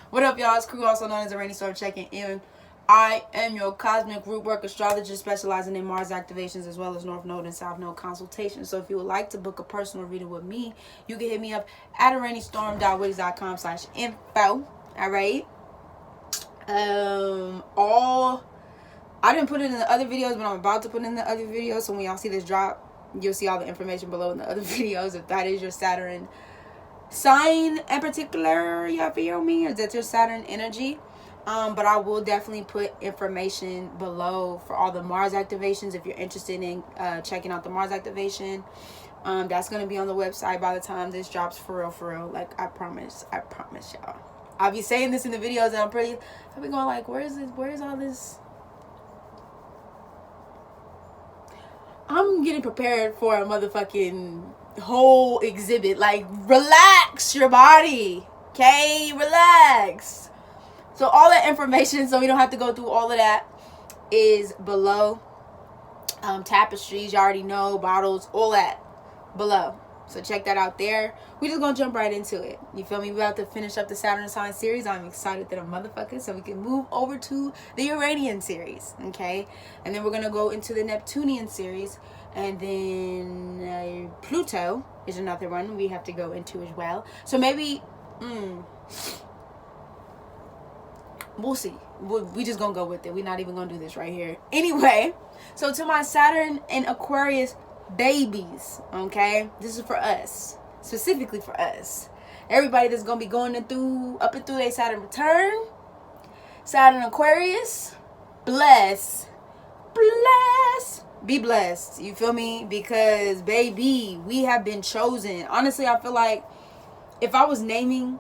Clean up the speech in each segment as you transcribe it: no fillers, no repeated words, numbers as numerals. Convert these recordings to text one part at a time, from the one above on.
What up, y'all? It's Crew, also known as a Rainy Storm, checking in. I am your Cosmic Rootwork astrologist specializing in Mars activations as well as North Node and South Node consultations. So if you would like to book a personal reading with me, you can hit me up at arainystorm.wix.com/info. All right. I didn't put it in the other videos, but I'm about to put it in the other videos. So when y'all see this drop, you'll see all the information below in the other videos. If that is your Saturn sign in particular, you feel me, or that's your Saturn energy. But I will definitely put information below for all the Mars activations if you're interested in checking out the Mars activation. That's going to be on the website by the time this drops, for real. Like, I promise y'all. I'll be saying this in the videos, and I'll be going like, where's all this? I'm getting prepared for a motherfucking whole exhibit. Like, relax your body, okay? Relax. So all that information, so we don't have to go through all of that, is below. Tapestries, you already know, bottles, all that below. So check that out there. We just gonna jump right into it. You feel me? We're about to finish up the Saturn sign series. I'm excited that I'm motherfucker, so we can move over to the Uranian series, okay? And then we're gonna go into the Neptunian series, and then Pluto is another one we have to go into as well. So maybe, we'll see. We just gonna go with it. We're not even gonna do this right here. Anyway, so to my Saturn and Aquarius babies, okay, this is for us, specifically for us, everybody that's gonna be going up and through their Saturn return, Saturn Aquarius, be blessed, you feel me? Because baby, we have been chosen. Honestly, I feel like if I was naming,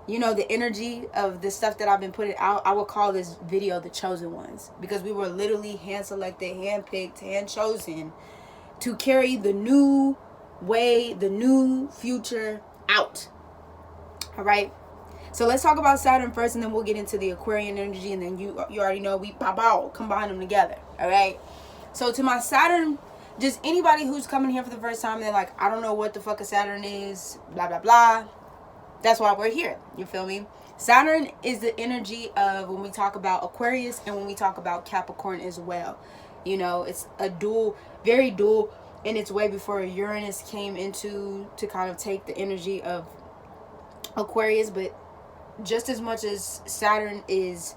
you know, the energy of the stuff that I've been putting out, I would call this video The Chosen Ones, because we were literally hand selected, hand picked, hand chosen to carry the new way, the new future out. All right. So let's talk about Saturn first, and then we'll get into the Aquarian energy, and then you already know we combine them together. All right. So to my Saturn, just anybody who's coming here for the first time, they're like, I don't know what the fuck a Saturn is, blah blah blah. That's why we're here. You feel me? Saturn is the energy of when we talk about Aquarius and when we talk about Capricorn as well. You know, it's a dual, very dual in its way before Uranus came into to kind of take the energy of Aquarius. But just as much as Saturn is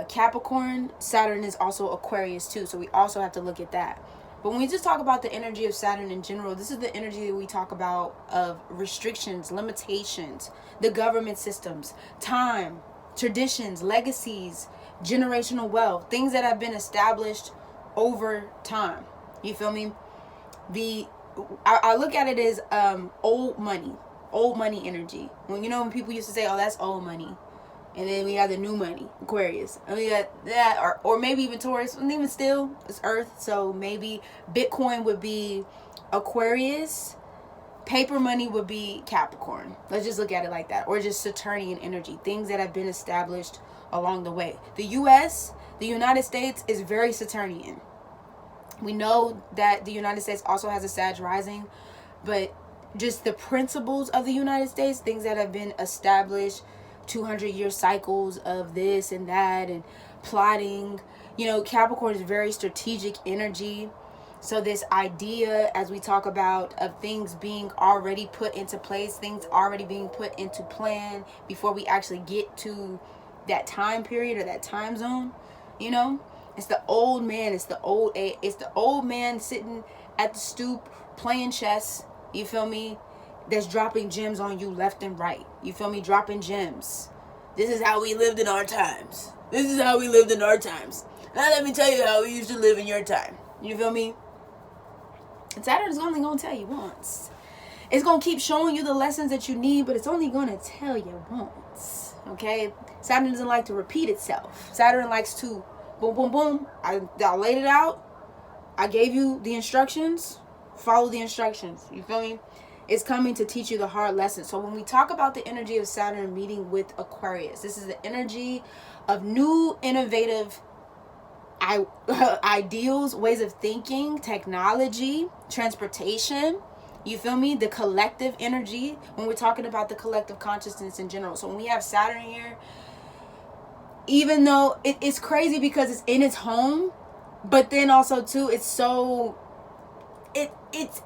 Capricorn, Saturn is also Aquarius too. So we also have to look at that. But when we just talk about the energy of Saturn in general, this is the energy that we talk about of restrictions, limitations, the government systems, time, traditions, legacies, generational wealth, things that have been established over time. You feel me? I look at it as old money energy. When people used to say, oh, that's old money. And then we have the new money, Aquarius. And we got that, or maybe even Taurus. And even still, it's Earth. So maybe Bitcoin would be Aquarius. Paper money would be Capricorn. Let's just look at it like that. Or just Saturnian energy. Things that have been established along the way. The United States is very Saturnian. We know that the United States also has a Sag rising. But just the principles of the United States, things that have been established, 200-year cycles of this and that and plotting. Capricorn is very strategic energy. So this idea, as we talk about, of things being already put into place, things already being put into plan before we actually get to that time period or that time zone. It's the old man. It's the old man sitting at the stoop playing chess. You feel me? That's dropping gems on you left and right. You feel me? Dropping gems. This is how we lived in our times. Now let me tell you how we used to live in your time. You feel me? And Saturn's only going to tell you once. It's going to keep showing you the lessons that you need, but it's only going to tell you once. Okay? Saturn doesn't like to repeat itself. Saturn likes to boom, boom, boom. I laid it out. I gave you the instructions. Follow the instructions. You feel me? It's coming to teach you the hard lessons. So when we talk about the energy of Saturn meeting with Aquarius, this is the energy of new, innovative ideals, ways of thinking, technology, transportation, You feel me? The collective energy, when we're talking about the collective consciousness in general. So when we have Saturn here, even though it's crazy because it's in its home, but then also too, it's in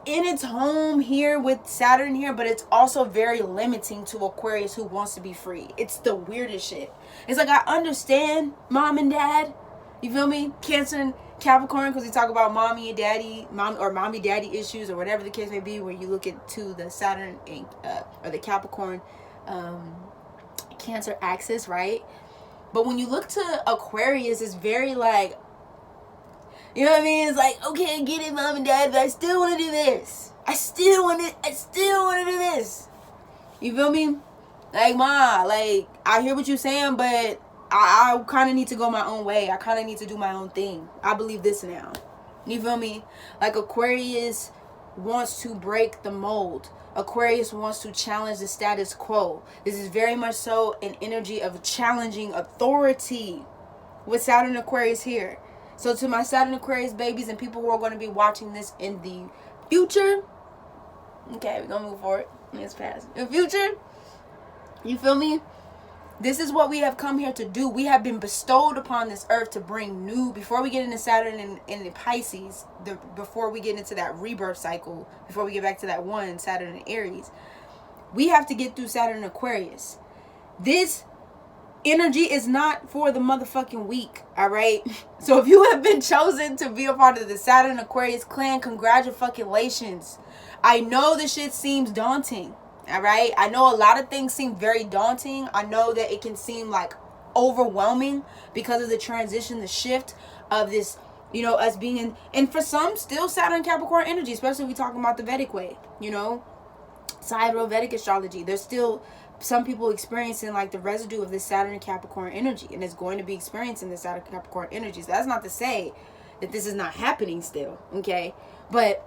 its home here with Saturn here, but it's also very limiting to Aquarius who wants to be free. It's the weirdest shit. It's like, I understand mom and dad, you feel me? Cancer and Capricorn, because we talk about mommy daddy issues or whatever the case may be, where you look into the Saturn and, or the Capricorn Cancer axis, right? But when you look to Aquarius, it's very like, you know what I mean? It's like, okay, I get it, mom and dad, but I still want to do this. I still want to do this. You feel me? Like, ma, like, I hear what you're saying, but I kind of need to go my own way. I kind of need to do my own thing. I believe this now. You feel me? Like, Aquarius wants to break the mold. Aquarius wants to challenge the status quo. This is very much so an energy of challenging authority with Saturn Aquarius here. So to my Saturn Aquarius babies and people who are going to be watching this in the future, okay, we're going to move forward. Let's pass. In the future, you feel me? This is what we have come here to do. We have been bestowed upon this earth to bring new, before we get into Saturn and the Pisces, before we get into that rebirth cycle, before we get back to that one, Saturn and Aries, we have to get through Saturn and Aquarius. This energy is not for the motherfucking weak, all right? So if you have been chosen to be a part of the Saturn Aquarius clan, congratulations. I know this shit seems daunting. All right. I know a lot of things seem very daunting. I know that it can seem like overwhelming because of the transition, the shift of this, you know, us being in, and for some still Saturn Capricorn energy, especially if we're talking about the Vedic way, you know, Vedic astrology. There's still some people experiencing like the residue of this Saturn Capricorn energy, and it's going to be experiencing the Saturn Capricorn energy. So that's not to say that this is not happening still. Okay. But,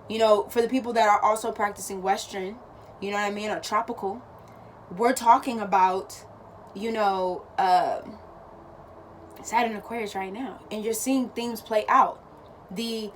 you know, for the people that are also practicing Western, you know what I mean, or tropical, we're talking about, you know, Saturn Aquarius right now. And you're seeing things play out. The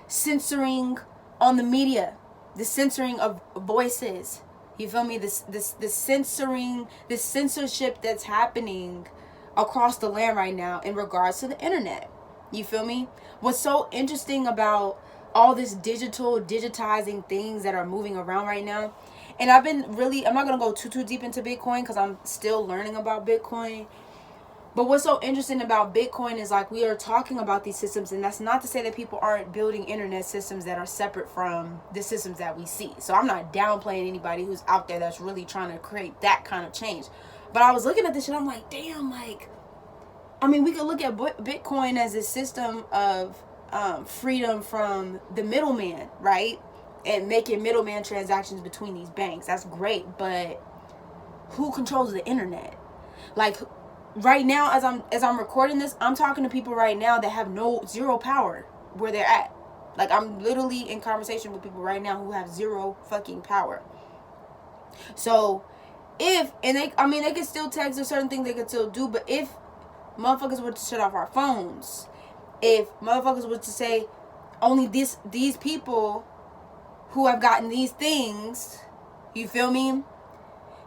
censoring on the media, the censoring of voices. You feel me? The censoring, the censorship that's happening across the land right now in regards to the internet. You feel me? What's so interesting about all this digitizing things that are moving around right now, and I'm not gonna go too deep into Bitcoin because I'm still learning about Bitcoin, but what's so interesting about Bitcoin is like we are talking about these systems, and that's not to say that people aren't building internet systems that are separate from the systems that we see. So I'm not downplaying anybody who's out there that's really trying to create that kind of change. But I was looking at this shit, I'm like, damn, like, I mean, we could look at Bitcoin as a system of freedom from the middleman, right? And making middleman transactions between these banks. That's great, but who controls the internet? Like right now, as I'm recording this, I'm talking to people right now that have zero power where they're at. Like I'm literally in conversation with people right now who have zero fucking power. So they could still text or certain things they could still do, but if motherfuckers were to shut off our phones, if motherfuckers were to say only these people who have gotten these things, you feel me,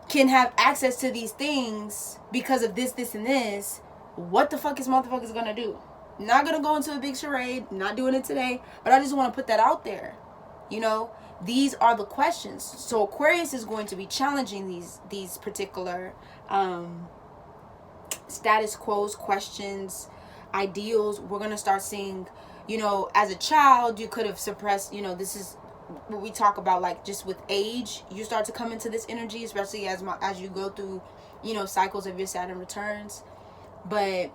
can have access to these things because of this, and this, what the fuck is motherfuckers gonna do? Not gonna go into a big charade, not doing it today, but I just want to put that out there. You know, these are the questions. So Aquarius is going to be challenging these particular status quos, questions, ideals. We're going to start seeing, you know, as a child, you could have suppressed, you know, this is what we talk about, like just with age, you start to come into this energy, especially as you go through, you know, cycles of your Saturn returns. But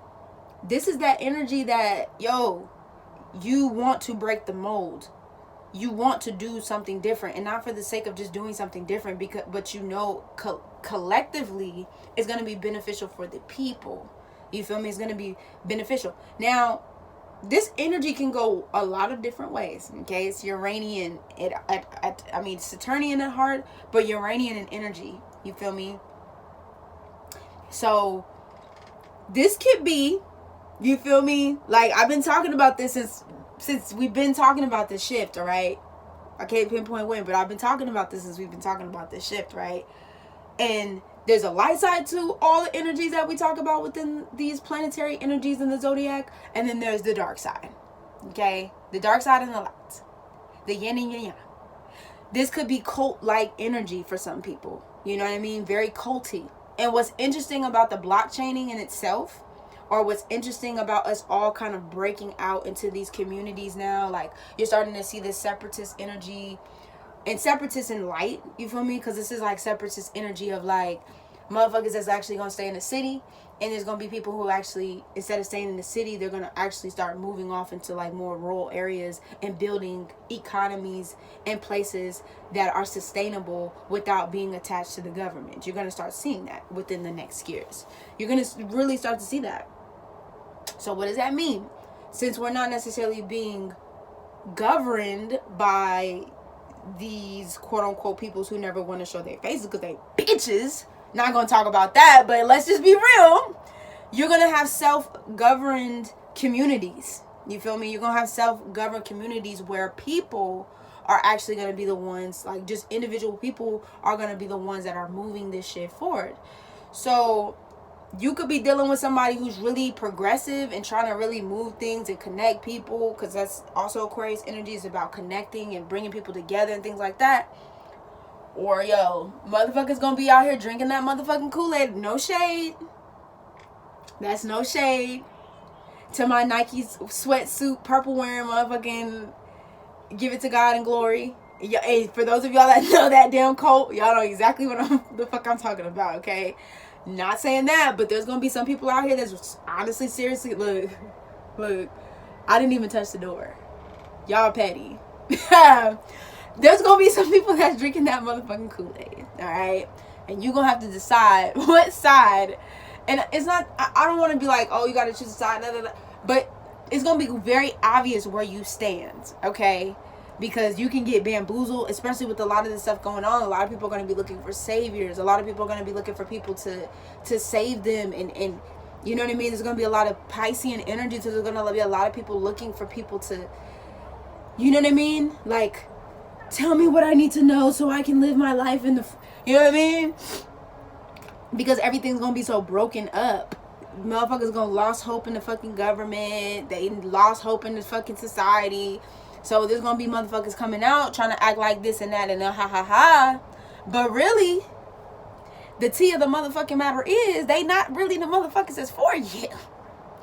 this is that energy that, yo, you want to break the mold. You want to do something different, and not for the sake of just doing something different, but you know, collectively, it's going to be beneficial for the people. You feel me? It's going to be beneficial. Now, this energy can go a lot of different ways. Okay, it's Uranian. Saturnian at heart, but Uranian in energy. You feel me? So this could be, you feel me? Like I've been talking about this since we've been talking about this shift. All right, I can't pinpoint when, but I've been talking about this since we've been talking about this shift, right? And there's a light side to all the energies that we talk about within these planetary energies in the zodiac. And then there's the dark side. Okay? The dark side and the light. The yin and yang. This could be cult-like energy for some people. You know what I mean? Very culty. And what's interesting about the blockchaining in itself, or what's interesting about us all kind of breaking out into these communities now, like you're starting to see this separatist energy, and separatist in light, you feel me? Because this is like separatist energy of like motherfuckers that's actually going to stay in the city, and there's going to be people who actually, instead of staying in the city, they're going to actually start moving off into like more rural areas and building economies and places that are sustainable without being attached to the government. You're going to start seeing that within the next years. You're going to really start to see that. So what does that mean? Since we're not necessarily being governed by these quote-unquote peoples who never want to show their faces because they bitches, not going to talk about that, but let's just be real. You're going to have self-governed communities. You feel me? You're going to have self-governed communities where people are actually going to be the ones, like just individual people are going to be the ones that are moving this shit forward. So you could be dealing with somebody who's really progressive and trying to really move things and connect people, because that's also Aquarius energy. Is about connecting and bringing people together and things like that. Or, yo, motherfuckers gonna be out here drinking that motherfucking Kool-Aid. No shade. That's no shade to my Nike sweatsuit, purple wearing motherfucking give it to God in glory. Yeah, hey, for those of y'all that know that damn quote, y'all know exactly what the fuck I'm talking about, okay? Not saying that, but there's gonna be some people out here that's honestly, seriously, look, I didn't even touch the door. Y'all petty. There's gonna be some people that's drinking that motherfucking Kool-Aid, all right? And you're gonna have to decide what side. And it's not, I don't want to be like, oh, you gotta choose a side, but it's gonna be very obvious where you stand, okay? Because you can get bamboozled, especially with a lot of this stuff going on. A lot of people are going to be looking for saviors. A lot of people are going to be looking for people to save them. And you know what I mean? There's going to be a lot of Piscean energy. So there's going to be a lot of people looking for people to, you know what I mean? Like, tell me what I need to know so I can live my life in the, you know what I mean? Because everything's going to be so broken up. Motherfuckers going to lost hope in the fucking government. They lost hope in the fucking society. So there's going to be motherfuckers coming out trying to act like this and that and ha. But really, the tea of the motherfucking matter is they not really the motherfuckers that's for you.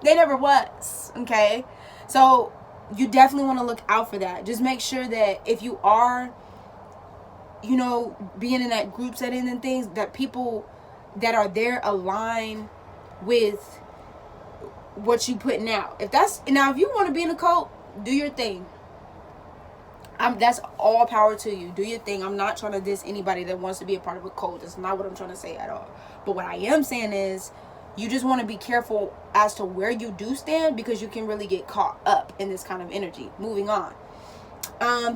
They never was. Okay? So you definitely want to look out for that. Just make sure that if you are, you know, being in that group setting and things, that people that are there align with what you putting out. If you want to be in a cult, do your thing. That's all power to you. Do your thing. I'm not trying to diss anybody that wants to be a part of a cult. That's not what I'm trying to say at all. But what I am saying is you just want to be careful as to where you do stand, because you can really get caught up in this kind of energy. Moving on.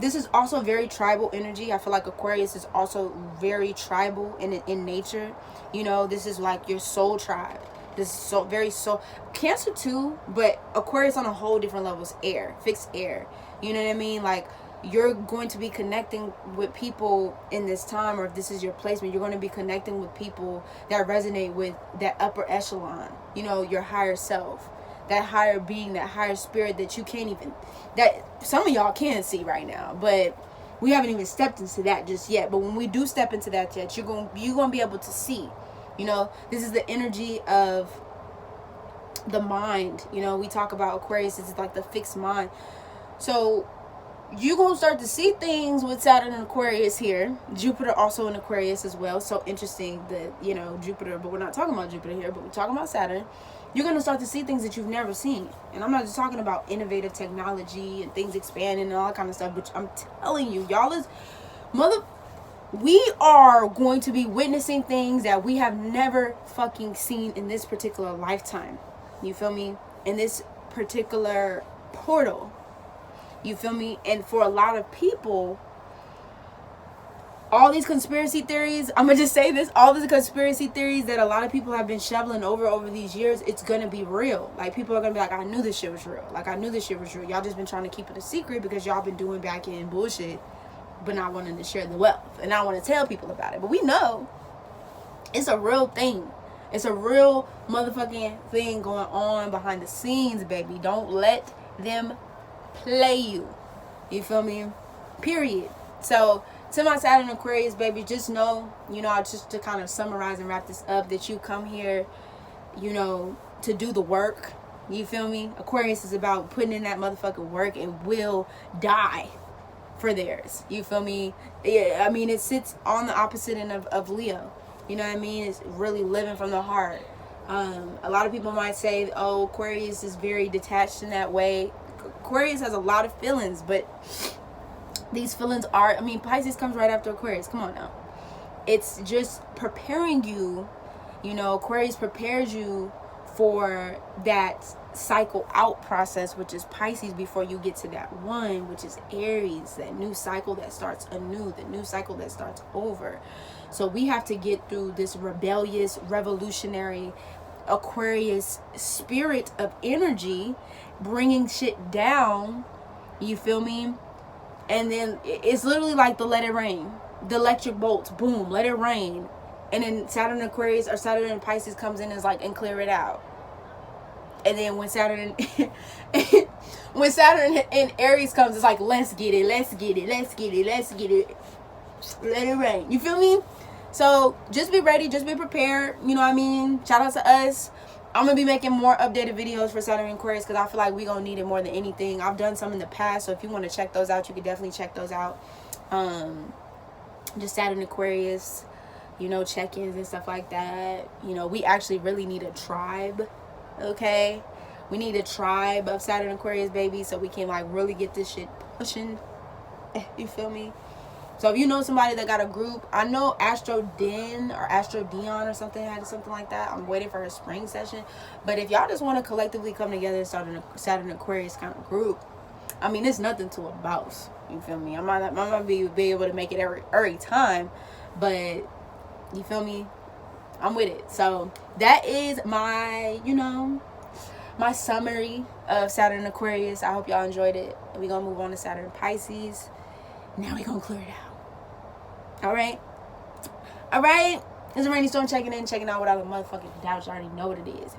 This is also very tribal energy. I feel like Aquarius is also very tribal in nature. You know, this is like your soul tribe. This is very soul. Cancer too, but Aquarius on a whole different level is air. Fixed air. You know what I mean? Like, you're going to be connecting with people in this time, or if this is your placement, you're going to be connecting with people that resonate with that upper echelon, you know, your higher self, that higher being, that higher spirit that you can't even, that some of y'all can see right now, but we haven't even stepped into that just yet. But when we do step into that yet, you're going to be able to see, you know, this is the energy of the mind. You know, we talk about Aquarius, it's like the fixed mind. So you're going to start to see things with Saturn and Aquarius here. Jupiter also in Aquarius as well. So interesting that, you know, Jupiter, but we're not talking about Jupiter here, but we're talking about Saturn. You're going to start to see things that you've never seen. And I'm not just talking about innovative technology and things expanding and all that kind of stuff, but I'm telling you, we are going to be witnessing things that we have never fucking seen in this particular lifetime. You feel me? In this particular portal. You feel me? And for a lot of people, all these conspiracy theories, I'm going to just say this, all these conspiracy theories that a lot of people have been shoveling over these years, it's going to be real. Like, people are going to be like, I knew this shit was real. Like, I knew this shit was real. Y'all just been trying to keep it a secret because y'all been doing back end bullshit. but not wanting to share the wealth and not want to tell people about it. But we know it's a real thing. It's a real motherfucking thing going on behind the scenes, baby. Don't let them play you. You feel me? Period. So, to my Saturn Aquarius, baby, just know, just to kind of summarize and wrap this up, that you come here, to do the work. You feel me? Aquarius is about putting in that motherfucking work and will die for theirs. You feel me? Yeah, I mean, it sits on the opposite end of Leo. You know what I mean? It's really living from the heart. A lot of people might say, oh, Aquarius is very detached in that way. Aquarius has a lot of feelings, but these feelings are, Pisces comes right after Aquarius. Come on now. It's just preparing you, Aquarius prepares you for that cycle out process, which is Pisces, before you get to that one, which is Aries, that new cycle that starts anew, the new cycle that starts over. So we have to get through this rebellious, revolutionary Aquarius spirit of energy, bringing shit down. You feel me? And then it's literally like the let it rain, the electric bolts, boom, let it rain. And then Saturn Aquarius or Saturn and Pisces comes in and clear it out. And then when Saturn and Aries comes, it's like, let's get it, let's get it, let's get it, let's get it. Let it rain. You feel me? So just be ready, just be prepared. You know what I mean? Shout out to us. I'm going to be making more updated videos for Saturn and Aquarius, because I feel like we're going to need it more than anything. I've done some in the past, so if you want to check those out, you can definitely check those out. Just Saturn Aquarius, check-ins and stuff like that. We actually really need a tribe, okay? We need a tribe of Saturn Aquarius, baby, so we can really get this shit pushing. You feel me? So if you know somebody that got a group, I know Astro Dion or something had something like that. I'm waiting for her spring session. But if y'all just want to collectively come together and start a Saturn Aquarius kind of group, it's nothing to a boss. You feel me? I might not be able to make it every time, but you feel me? I'm with it. So that is my, my summary of Saturn Aquarius. I hope y'all enjoyed it. We're going to move on to Saturn Pisces. Now we're going to clear it out. All right. It's a rainy storm checking out without a motherfucking doubt. You already know what it is.